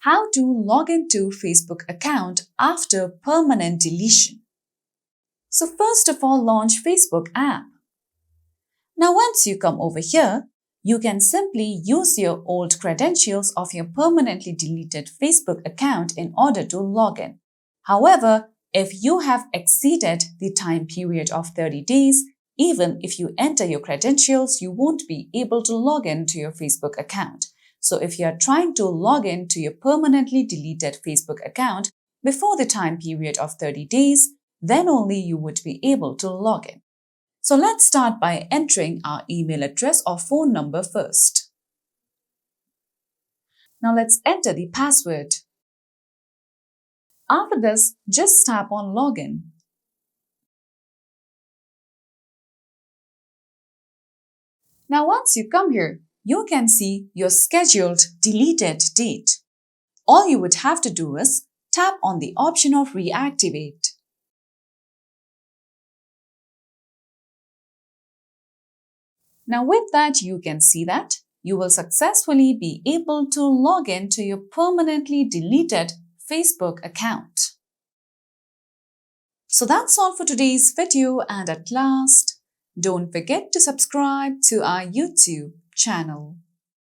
How to log into Facebook account after permanent deletion. So first of all, launch Facebook app. Now once you come over here, you can simply use your old credentials of your permanently deleted Facebook account in order to log in. However, if you have exceeded the time period of 30 days, even if you enter your credentials, you won't be able to log in to your Facebook account. So if you are trying to log in to your permanently deleted Facebook account before the time period of 30 days, then only you would be able to log in. So let's start by entering our email address or phone number first. Now let's enter the password. After this, just tap on Login. Now once you come here, you can see your scheduled deleted date. All you would have to do is tap on the option of Reactivate. Now with that, you can see that you will successfully be able to log in to your permanently deleted Facebook account. So that's all for today's video, and at last, don't forget to subscribe to our YouTube channel.